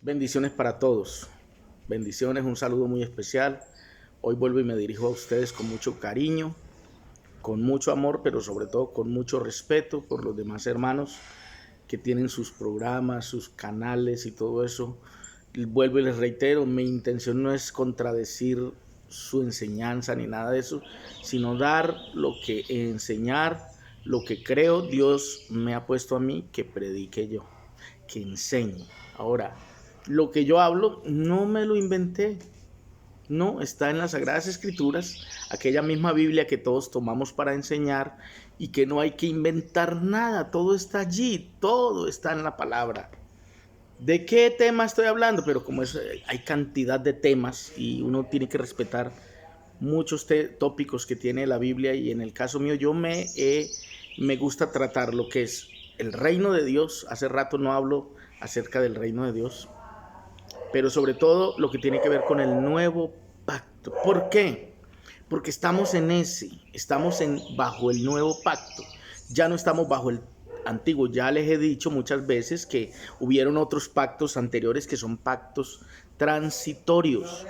Bendiciones para todos. Bendiciones, un saludo muy especial. Hoy vuelvo y me dirijo a ustedes con mucho cariño, con mucho amor, pero sobre todo con mucho respeto por los demás hermanos que tienen sus programas, sus canales y todo eso. Vuelvo y les reitero, mi intención no es contradecir su enseñanza ni nada de eso, sino dar lo que enseñar, lo que creo Dios me ha puesto a mí que predique yo, que enseñe. Ahora, lo que yo hablo no me lo inventé, no, está en las Sagradas Escrituras, aquella misma Biblia que todos tomamos para enseñar y que no hay que inventar nada, todo está allí, todo está en la palabra. ¿De qué tema estoy hablando? Pero como hay cantidad de temas y uno tiene que respetar muchos tópicos que tiene la Biblia, y en el caso mío me gusta tratar lo que es el reino de Dios. Hace rato no hablo acerca del reino de Dios, pero sobre todo lo que tiene que ver con el nuevo pacto. ¿Por qué? Porque estamos bajo el nuevo pacto. Ya no estamos bajo el antiguo. Ya les he dicho muchas veces que hubieron otros pactos anteriores que son pactos transitorios,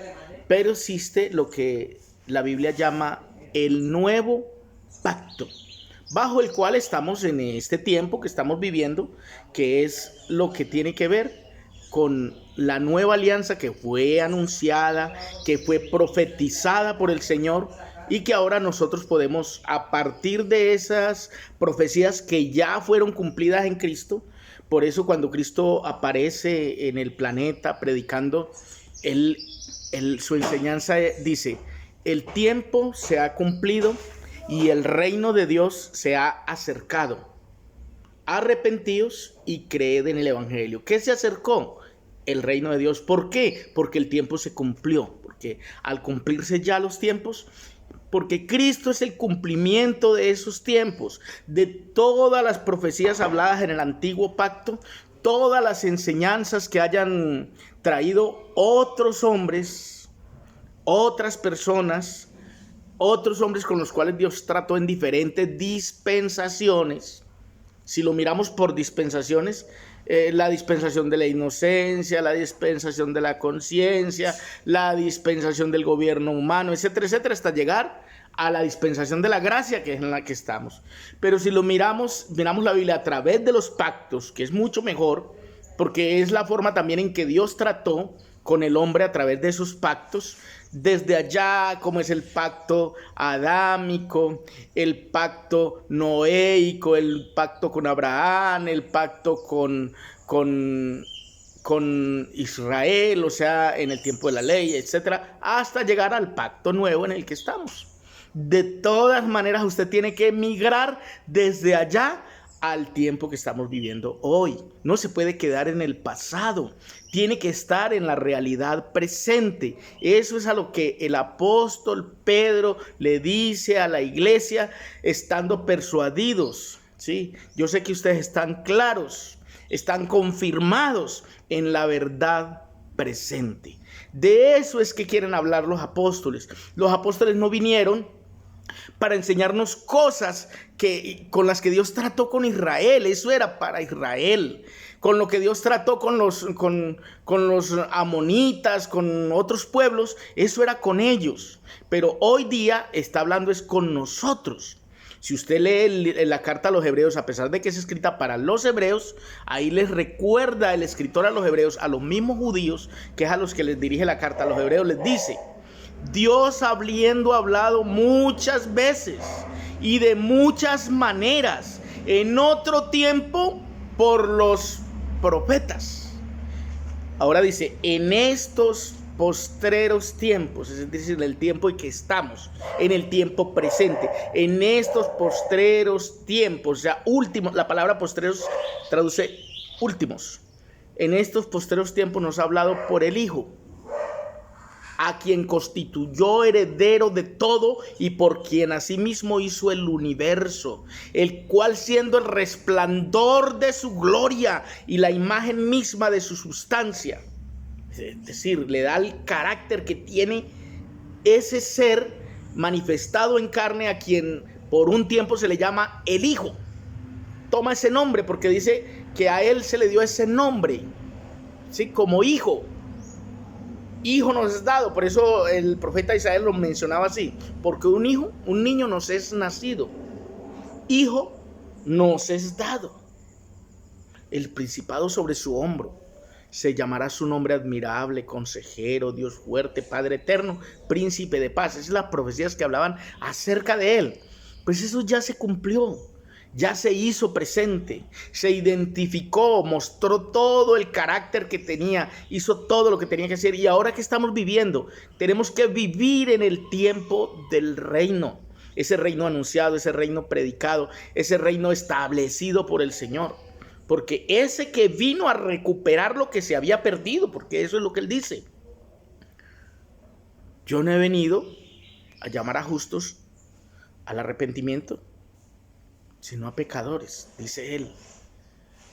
pero existe lo que la Biblia llama el nuevo pacto, bajo el cual estamos en este tiempo que estamos viviendo, que es lo que tiene que ver con la nueva alianza que fue anunciada, que fue profetizada por el Señor, y que ahora nosotros podemos, a partir de esas profecías que ya fueron cumplidas en Cristo. Por eso cuando Cristo aparece en el planeta predicando, su enseñanza dice: el tiempo se ha cumplido y el reino de Dios se ha acercado. Arrepentíos y creed en el evangelio. ¿Qué se acercó? El reino de Dios. ¿Por qué? Porque el tiempo se cumplió. Porque al cumplirse ya los tiempos, porque Cristo es el cumplimiento de esos tiempos, de todas las profecías habladas en el antiguo pacto, todas las enseñanzas que hayan traído otros hombres, otras personas, otros hombres con los cuales Dios trató en diferentes dispensaciones. Si lo miramos por dispensaciones, la dispensación de la inocencia, la dispensación de la conciencia, la dispensación del gobierno humano, etcétera, etcétera, hasta llegar a la dispensación de la gracia, que es en la que estamos. Pero si lo miramos la Biblia a través de los pactos, que es mucho mejor, porque es la forma también en que Dios trató con el hombre a través de esos pactos, desde allá, como es el pacto adámico, el pacto noéico, el pacto con Abraham, el pacto con Israel, o sea, en el tiempo de la ley, etcétera, hasta llegar al pacto nuevo en el que estamos. De todas maneras, usted tiene que migrar desde allá al tiempo que estamos viviendo hoy. No se puede quedar en el pasado, tiene que estar en la realidad presente. Eso es a lo que el apóstol Pedro le dice a la iglesia, estando persuadidos, ¿sí? Yo sé que ustedes están claros, están confirmados en la verdad presente. De eso es que quieren hablar los apóstoles. Los apóstoles no vinieron para enseñarnos cosas con las que Dios trató con Israel. Eso era para Israel. Con lo que Dios trató con los amonitas, con otros pueblos, eso era con ellos. Pero hoy día está hablando es con nosotros. Si usted lee la carta a los hebreos, a pesar de que es escrita para los hebreos, ahí les recuerda el escritor a los hebreos, a los mismos judíos, que es a los que les dirige la carta a los hebreos, les dice: Dios, habiendo hablado muchas veces y de muchas maneras en otro tiempo por los profetas. Ahora dice, en estos postreros tiempos, es decir, en el tiempo en que estamos, en el tiempo presente, en estos postreros tiempos, o sea, últimos, la palabra postreros traduce últimos. En estos postreros tiempos nos ha hablado por el Hijo, a quien constituyó heredero de todo y por quien asimismo hizo el universo, el cual, siendo el resplandor de su gloria y la imagen misma de su sustancia, es decir, le da el carácter que tiene ese ser manifestado en carne, a quien por un tiempo se le llama el Hijo. Toma ese nombre porque dice que a él se le dio ese nombre. ¿sí? Como hijo. Hijo nos es dado. Por eso el profeta Isaías lo mencionaba así. Porque un niño nos es nacido. Hijo nos es dado. El principado sobre su hombro. Se llamará su nombre admirable, consejero, Dios fuerte, Padre eterno, príncipe de paz. Esas son las profecías que hablaban acerca de él. Pues eso ya se cumplió, ya se hizo presente, se identificó, mostró todo el carácter que tenía, hizo todo lo que tenía que hacer. Y ahora que estamos viviendo, tenemos que vivir en el tiempo del reino. Ese reino anunciado, ese reino predicado, ese reino establecido por el Señor. Porque ese que vino a recuperar lo que se había perdido, porque eso es lo que él dice. Yo no he venido a llamar a justos al arrepentimiento, sino a pecadores, dice él.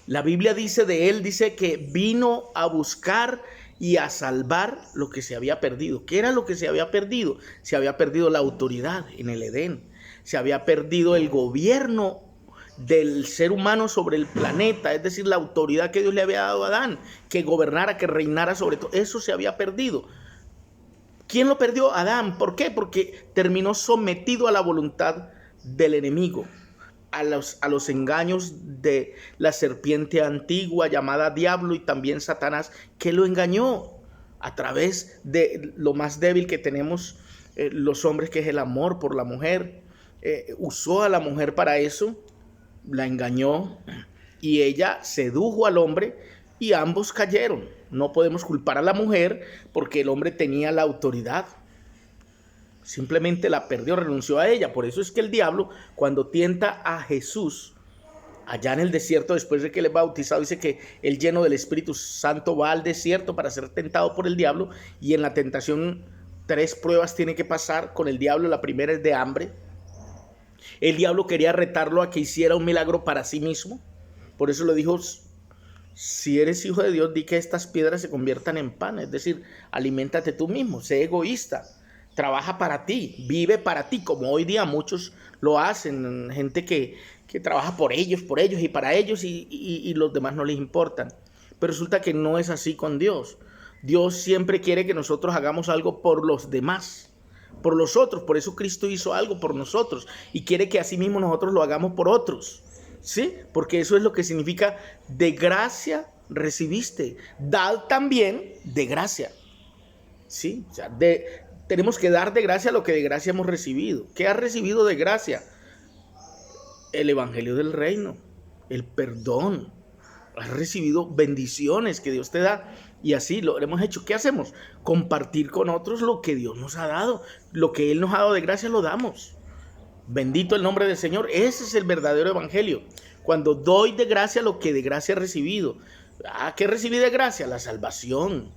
La Biblia dice de él, dice que vino a buscar y a salvar lo que se había perdido. ¿Qué era lo que se había perdido? Se había perdido la autoridad en el Edén. Se había perdido el gobierno del ser humano sobre el planeta, es decir, la autoridad que Dios le había dado a Adán, que gobernara, que reinara sobre todo. Eso se había perdido. ¿Quién lo perdió? Adán. ¿Por qué? Porque terminó sometido a la voluntad del enemigo, a los engaños de la serpiente antigua llamada Diablo y también Satanás, que lo engañó a través de lo más débil que tenemos los hombres, que es el amor por la mujer. Usó a la mujer para eso, la engañó y ella sedujo al hombre y ambos cayeron. No podemos culpar a la mujer porque el hombre tenía la autoridad. Simplemente la perdió, renunció a ella. Por eso es que el diablo, cuando tienta a Jesús allá en el desierto, después de que él es bautizado, dice que él, lleno del Espíritu Santo, va al desierto para ser tentado por el diablo. Y en la tentación 3 pruebas tiene que pasar con el diablo. La primera es de hambre. El diablo quería retarlo a que hiciera un milagro para sí mismo. Por eso le dijo: si eres hijo de Dios, di que estas piedras se conviertan en pan. Es decir, aliméntate tú mismo, sé egoísta, trabaja para ti, vive para ti, como hoy día muchos lo hacen. Gente que trabaja por ellos y para ellos, y los demás no les importan. Pero resulta que no es así con Dios. Dios siempre quiere que nosotros hagamos algo por los demás, por los otros. Por eso Cristo hizo algo por nosotros y quiere que así mismo nosotros lo hagamos por otros, ¿sí? Porque eso es lo que significa: de gracia recibiste, dad también de gracia, ¿sí? O sea, tenemos que dar de gracia lo que de gracia hemos recibido. ¿Qué has recibido de gracia? El evangelio del reino, el perdón. Has recibido bendiciones que Dios te da. Y así lo hemos hecho. ¿Qué hacemos? Compartir con otros lo que Dios nos ha dado. Lo que Él nos ha dado de gracia lo damos. Bendito el nombre del Señor. Ese es el verdadero evangelio. Cuando doy de gracia lo que de gracia he recibido. ¿Qué recibí de gracia? La salvación.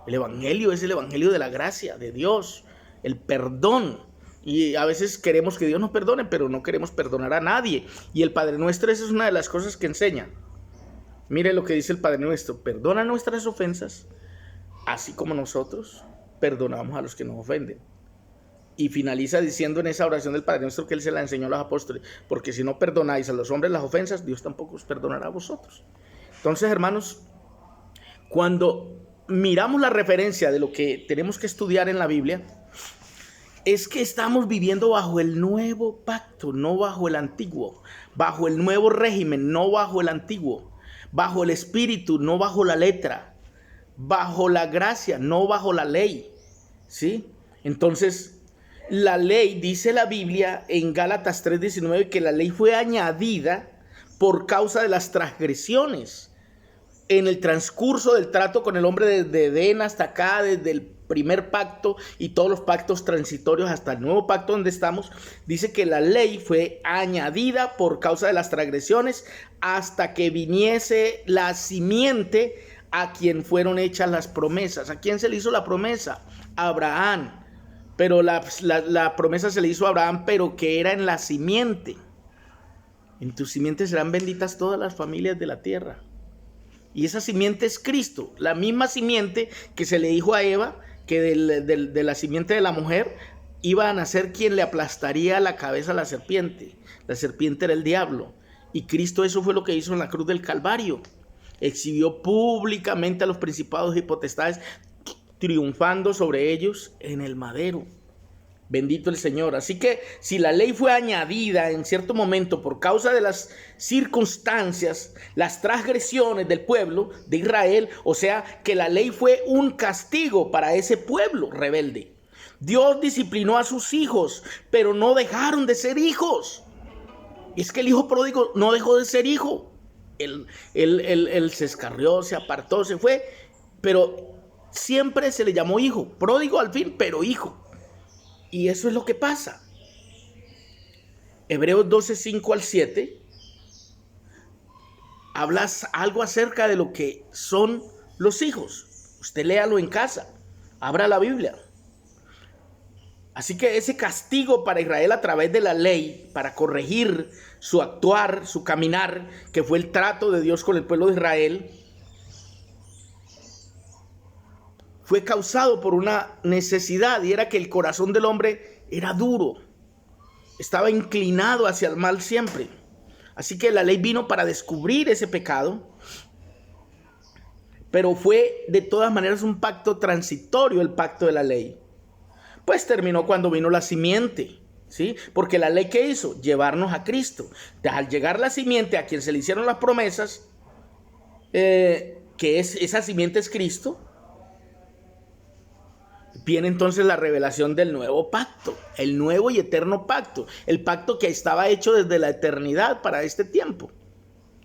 El evangelio es el evangelio de la gracia de Dios. El perdón. Y a veces queremos que Dios nos perdone, pero no queremos perdonar a nadie. Y el Padre Nuestro, esa es una de las cosas que enseña. Mire lo que dice el Padre Nuestro: perdona nuestras ofensas, así como nosotros perdonamos a los que nos ofenden. Y finaliza diciendo en esa oración del Padre Nuestro que Él se la enseñó a los apóstoles: porque si no perdonáis a los hombres las ofensas, Dios tampoco os perdonará a vosotros. Entonces, hermanos, cuando miramos la referencia de lo que tenemos que estudiar en la Biblia, es que estamos viviendo bajo el nuevo pacto, no bajo el antiguo, bajo el nuevo régimen, no bajo el antiguo, bajo el espíritu, no bajo la letra, bajo la gracia, no bajo la ley, ¿sí? Entonces, la ley, dice la Biblia en Gálatas 3:19, que la ley fue añadida por causa de las transgresiones. En el transcurso del trato con el hombre desde Edén hasta acá, desde el primer pacto y todos los pactos transitorios hasta el nuevo pacto donde estamos, dice que la ley fue añadida por causa de las transgresiones hasta que viniese la simiente a quien fueron hechas las promesas. ¿A quién se le hizo la promesa? A Abraham. Pero la promesa se le hizo a Abraham, pero que era en la simiente. En tu simiente serán benditas todas las familias de la tierra. Y esa simiente es Cristo, la misma simiente que se le dijo a Eva, que de la simiente de la mujer iba a nacer quien le aplastaría la cabeza a la serpiente. La serpiente era el diablo. Y Cristo, eso fue lo que hizo en la cruz del Calvario. exhibió públicamente a los principados y potestades, triunfando sobre ellos en el madero. Bendito el Señor. Así que si la ley fue añadida en cierto momento por causa de las circunstancias, las transgresiones del pueblo de Israel, o sea que la ley fue un castigo para ese pueblo rebelde. Dios disciplinó a sus hijos, pero no dejaron de ser hijos. Es que el hijo pródigo no dejó de ser hijo. Él se escarrió, se apartó, se fue, pero siempre se le llamó hijo. Pródigo al fin, pero hijo. Y eso es lo que pasa. Hebreos 12, 5 al 7 habla algo acerca de lo que son los hijos. Usted léalo en casa, abra la Biblia. Así que ese castigo para Israel a través de la ley, para corregir su actuar, su caminar, que fue el trato de Dios con el pueblo de Israel, fue causado por una necesidad, y era que el corazón del hombre era duro, estaba inclinado hacia el mal siempre. Así que la ley vino para descubrir ese pecado, pero fue de todas maneras un pacto transitorio, el pacto de la ley. Pues terminó cuando vino la simiente, ¿sí? Porque la ley, ¿qué hizo? Llevarnos a Cristo. Al llegar la simiente a quien se le hicieron las promesas, esa simiente es Cristo, viene entonces la revelación del nuevo pacto, el nuevo y eterno pacto, el pacto que estaba hecho desde la eternidad para este tiempo.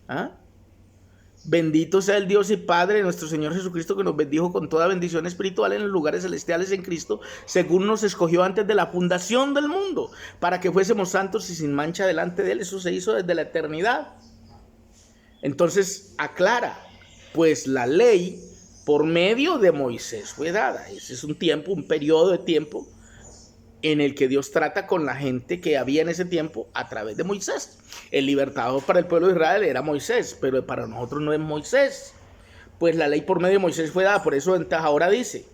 ¿Ah? Bendito sea el Dios y Padre de nuestro Señor Jesucristo, que nos bendijo con toda bendición espiritual en los lugares celestiales en Cristo, según nos escogió antes de la fundación del mundo, para que fuésemos santos y sin mancha delante de Él. Eso se hizo desde la eternidad. Entonces aclara, pues la ley por medio de Moisés fue dada. Ese es un tiempo, un periodo de tiempo en el que Dios trata con la gente que había en ese tiempo a través de Moisés. El libertador para el pueblo de Israel era Moisés, pero para nosotros no es Moisés. Pues la ley por medio de Moisés fue dada, por eso ahora dice,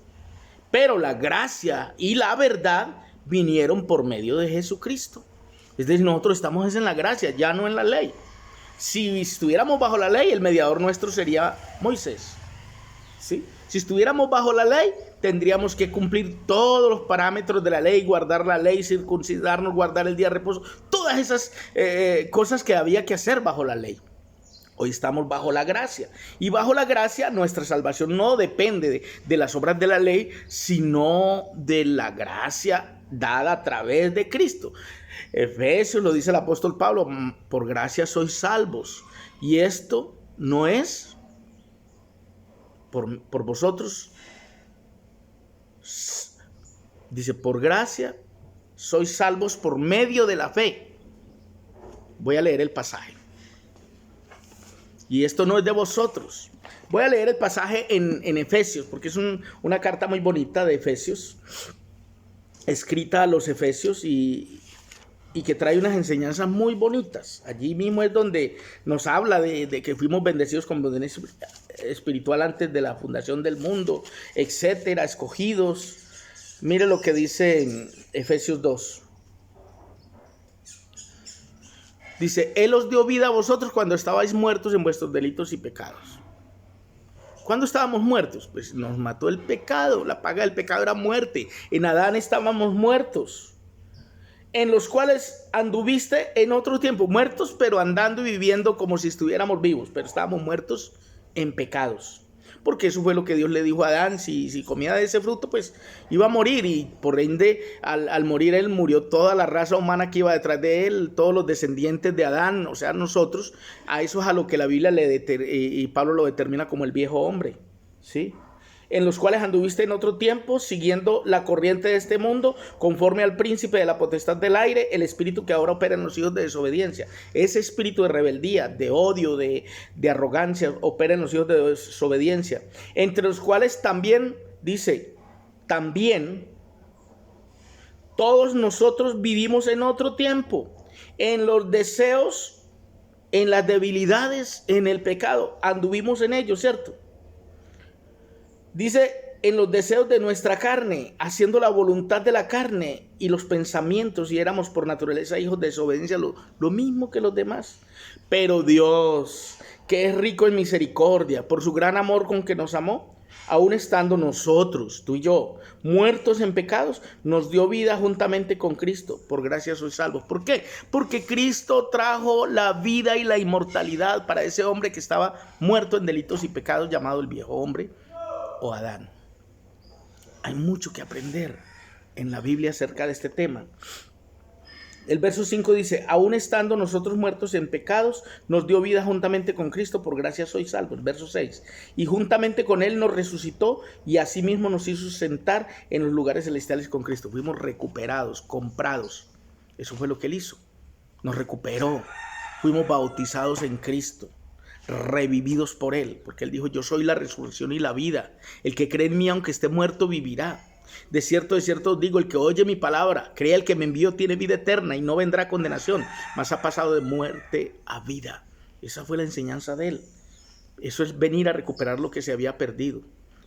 pero la gracia y la verdad vinieron por medio de Jesucristo. Es decir, nosotros estamos en la gracia, ya no en la ley. Si estuviéramos bajo la ley, el mediador nuestro sería Moisés, ¿sí? Si estuviéramos bajo la ley, tendríamos que cumplir todos los parámetros de la ley, guardar la ley, circuncidarnos, guardar el día de reposo, todas esas cosas que había que hacer bajo la ley. Hoy estamos bajo la gracia, y bajo la gracia nuestra salvación no depende de las obras de la ley, sino de la gracia dada a través de Cristo. Efesios lo dice el apóstol Pablo, por gracia sois salvos, y esto no es por vosotros, dice, por gracia sois salvos por medio de la fe. Voy a leer el pasaje. Y esto no es de vosotros. Voy a leer el pasaje en Efesios, porque es una carta muy bonita de Efesios, escrita a los Efesios y que trae unas enseñanzas muy bonitas. Allí mismo es donde nos habla de que fuimos bendecidos con bendición espiritual antes de la fundación del mundo, etcétera, escogidos. Mire lo que dice en Efesios 2. Dice, Él os dio vida a vosotros cuando estabais muertos en vuestros delitos y pecados. ¿Cuándo estábamos muertos? Pues nos mató el pecado. La paga del pecado era muerte. En Adán estábamos muertos, en los cuales anduviste en otro tiempo, muertos, pero andando y viviendo como si estuviéramos vivos, pero estábamos muertos en pecados. Porque eso fue lo que Dios le dijo a Adán, si comía de ese fruto, pues iba a morir, y por ende, al morir él, murió toda la raza humana que iba detrás de él, todos los descendientes de Adán, o sea, nosotros. A eso es a lo que la Biblia y Pablo lo determina como el viejo hombre, ¿sí? En los cuales anduviste en otro tiempo, siguiendo la corriente de este mundo, conforme al príncipe de la potestad del aire, el espíritu que ahora opera en los hijos de desobediencia. Ese espíritu de rebeldía, de odio, de arrogancia, opera en los hijos de desobediencia, entre los cuales también, dice, también todos nosotros vivimos en otro tiempo, en los deseos, en las debilidades, en el pecado, anduvimos en ellos, ¿cierto? Dice, en los deseos de nuestra carne, haciendo la voluntad de la carne y los pensamientos, y éramos por naturaleza hijos de desobediencia, lo mismo que los demás. Pero Dios, que es rico en misericordia, por su gran amor con que nos amó, aun estando nosotros, tú y yo, muertos en pecados, nos dio vida juntamente con Cristo. Por gracia sois salvos. ¿Por qué? Porque Cristo trajo la vida y la inmortalidad para ese hombre que estaba muerto en delitos y pecados, llamado el viejo hombre o Adán. Hay mucho que aprender en la Biblia acerca de este tema. El verso 5 dice, aun estando nosotros muertos en pecados, nos dio vida juntamente con Cristo, por gracia sois salvos. Verso 6, y juntamente con Él nos resucitó y asimismo nos hizo sentar en los lugares celestiales con Cristo. Fuimos recuperados, comprados. Eso fue lo que Él hizo. Nos recuperó. Fuimos bautizados en Cristo, revividos por Él, porque Él dijo, yo soy la resurrección y la vida. El que cree en mí, aunque esté muerto, vivirá. De cierto os digo, el que oye mi palabra, crea el que me envió, tiene vida eterna y no vendrá a condenación, mas ha pasado de muerte a vida. Esa fue la enseñanza de Él. Eso es venir a recuperar lo que se había perdido.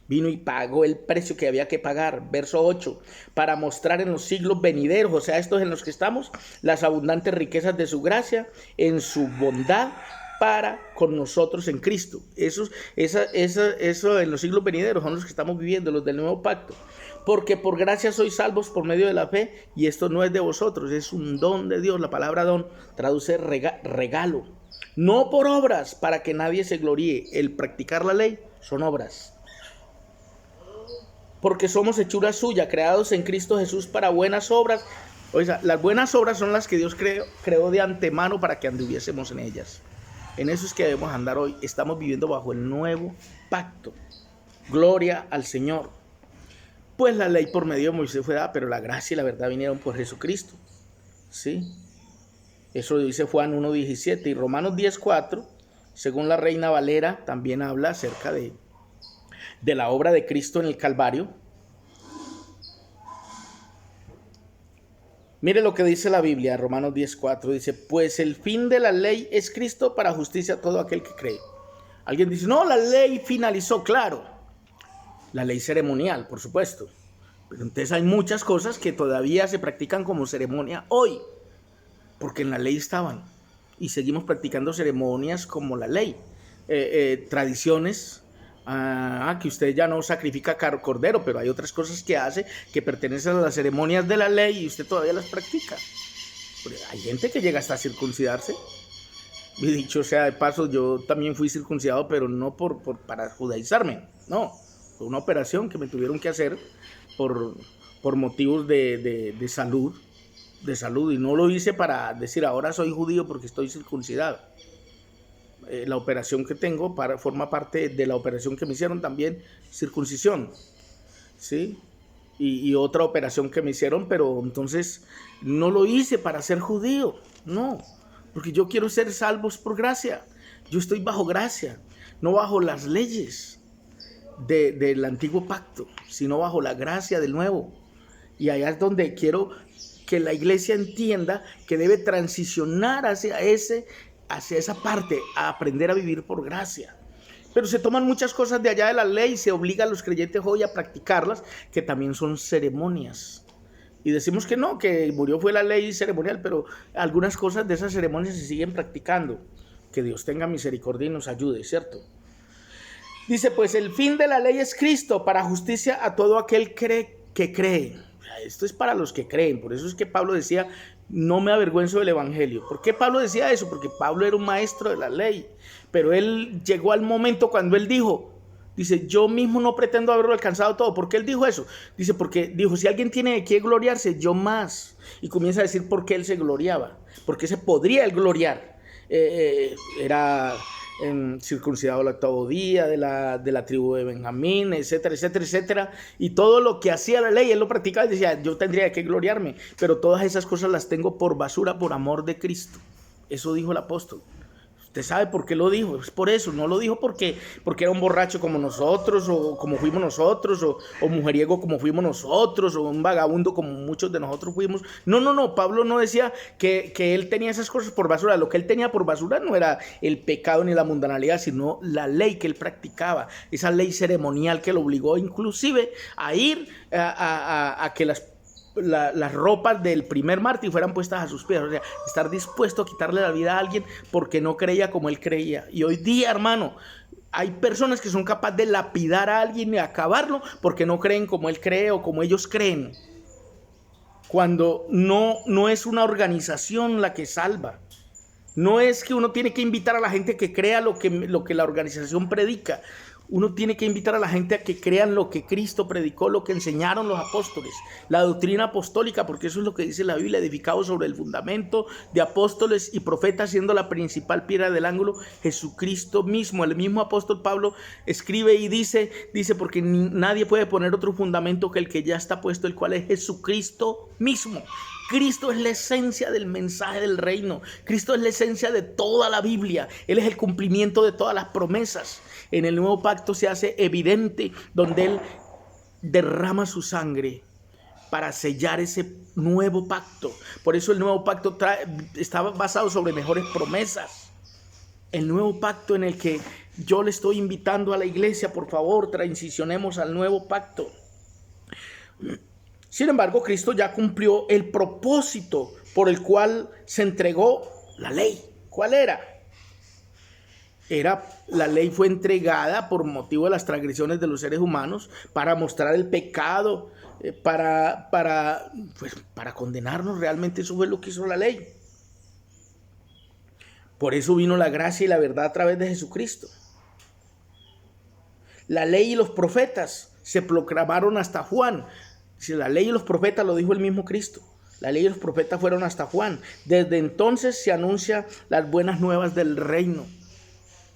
Vino y pagó el precio que había que pagar. Verso 8, para mostrar en los siglos venideros, o sea, estos en los que estamos, las abundantes riquezas de su gracia, en su bondad para con nosotros en Cristo. Eso en los siglos venideros son los que estamos viviendo, los del nuevo pacto. Porque por gracia sois salvos por medio de la fe, y esto no es de vosotros, es un don de Dios. La palabra don traduce regalo. No por obras, para que nadie se gloríe. El practicar la ley son obras. Porque somos hechura suya, creados en Cristo Jesús para buenas obras. Oiga, las buenas obras son las que Dios creó de antemano para que anduviésemos en ellas. En eso es que debemos andar hoy. Estamos viviendo bajo el nuevo pacto. Gloria al Señor. Pues la ley por medio de Moisés fue dada, pero la gracia y la verdad vinieron por Jesucristo. ¿Sí? Eso dice Juan 1:17 y Romanos 10:4, según la Reina Valera, también habla acerca de la obra de Cristo en el Calvario. Mire lo que dice la Biblia, Romanos 10:4, dice, pues el fin de la ley es Cristo para justicia a todo aquel que cree. Alguien dice, no, la ley finalizó, claro. La ley ceremonial, por supuesto. Pero entonces hay muchas cosas que todavía se practican como ceremonia hoy, porque en la ley estaban. Y seguimos practicando ceremonias como la ley. Tradiciones, que usted ya no sacrifica cordero, pero hay otras cosas que hace que pertenecen a las ceremonias de la ley y usted todavía las practica. Hay gente que llega hasta a circuncidarse. Y dicho sea de paso, yo también fui circuncidado, pero no para judaizarme, no. Fue una operación que me tuvieron que hacer por motivos de salud, y no lo hice para decir ahora soy judío porque estoy circuncidado. La operación que tengo forma parte de la operación que me hicieron también, circuncisión, ¿sí? Y otra operación que me hicieron, pero entonces no lo hice para ser judío, no, porque yo quiero ser salvos por gracia. Yo estoy bajo gracia, no bajo las leyes del antiguo pacto, sino bajo la gracia del nuevo. Y allá es donde quiero que la iglesia entienda que debe transicionar hacia esa parte, a aprender a vivir por gracia. Pero se toman muchas cosas de allá de la ley y se obliga a los creyentes hoy a practicarlas, que también son ceremonias. Y decimos que no, que murió fue la ley ceremonial, pero algunas cosas de esas ceremonias se siguen practicando. Que Dios tenga misericordia y nos ayude, ¿cierto? Dice, pues el fin de la ley es Cristo para justicia a todo aquel que cree. Esto es para los que creen. Por eso es que Pablo decía, no me avergüenzo del evangelio. ¿Por qué Pablo decía eso? Porque Pablo era un maestro de la ley. Pero él llegó al momento cuando él dice, yo mismo no pretendo haberlo alcanzado todo. ¿Por qué él dijo eso? Dice, porque dijo, si alguien tiene de qué gloriarse, yo más. Y comienza a decir por qué él se gloriaba. ¿Por qué se podría él gloriar? Era circuncidado al 8º día, de la tribu de Benjamín, etcétera, etcétera, etcétera. Y todo lo que hacía la ley, él lo practicaba y decía, yo tendría que gloriarme. Pero todas esas cosas las tengo por basura, por amor de Cristo. Eso dijo el apóstol. Usted sabe por qué lo dijo, es por eso, no lo dijo porque era un borracho como nosotros, o como fuimos nosotros, o mujeriego como fuimos nosotros, o un vagabundo como muchos de nosotros fuimos. No, Pablo no decía que él tenía esas cosas por basura. Lo que él tenía por basura no era el pecado ni la mundanalidad, sino la ley que él practicaba, esa ley ceremonial que lo obligó inclusive a ir a que las ropas del primer mártir fueran puestas a sus pies, o sea, estar dispuesto a quitarle la vida a alguien porque no creía como él creía. Y hoy día, hermano, hay personas que son capaces de lapidar a alguien y acabarlo porque no creen como él cree o como ellos creen, cuando no es una organización la que salva. No es que uno tiene que invitar a la gente que crea lo que la organización predica. Uno tiene que invitar a la gente a que crean lo que Cristo predicó, lo que enseñaron los apóstoles, la doctrina apostólica, porque eso es lo que dice la Biblia, edificado sobre el fundamento de apóstoles y profetas, siendo la principal piedra del ángulo Jesucristo mismo. El mismo apóstol Pablo escribe y dice porque nadie puede poner otro fundamento que el que ya está puesto, el cual es Jesucristo mismo. Cristo es la esencia del mensaje del reino. Cristo es la esencia de toda la Biblia. Él es el cumplimiento de todas las promesas. En el nuevo pacto se hace evidente donde Él derrama su sangre para sellar ese nuevo pacto. Por eso el nuevo pacto estaba basado sobre mejores promesas. El nuevo pacto en el que yo le estoy invitando a la iglesia, por favor, transicionemos al nuevo pacto. Sin embargo, Cristo ya cumplió el propósito por el cual se entregó la ley. ¿Cuál era? La ley fue entregada por motivo de las transgresiones de los seres humanos para mostrar el pecado, para condenarnos. Realmente eso fue lo que hizo la ley. Por eso vino la gracia y la verdad a través de Jesucristo. La ley y los profetas se proclamaron hasta Juan. Si la ley y los profetas, lo dijo el mismo Cristo, la ley y los profetas fueron hasta Juan. Desde entonces se anuncia las buenas nuevas del reino.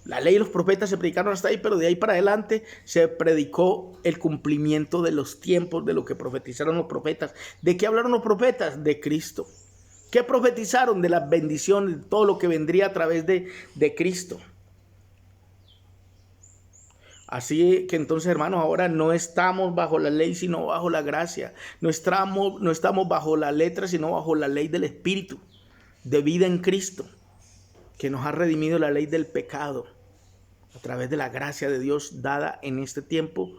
La ley y los profetas se predicaron hasta ahí, pero de ahí para adelante se predicó el cumplimiento de los tiempos, de lo que profetizaron los profetas. ¿De qué hablaron los profetas? De Cristo. ¿Qué profetizaron? De las bendiciones, de todo lo que vendría a través de Cristo. Así que entonces, hermanos, ahora no estamos bajo la ley, sino bajo la gracia. No estamos bajo la letra, sino bajo la ley del Espíritu, de vida en Cristo, que nos ha redimido la ley del pecado a través de la gracia de Dios dada en este tiempo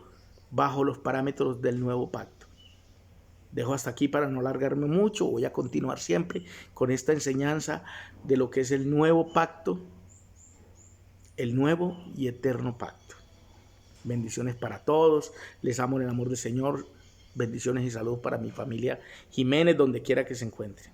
bajo los parámetros del nuevo pacto. Dejo hasta aquí para no alargarme mucho. Voy a continuar siempre con esta enseñanza de lo que es el nuevo pacto, el nuevo y eterno pacto. Bendiciones para todos. Les amo en el amor del Señor. Bendiciones y saludos para mi familia Jiménez, donde quiera que se encuentre.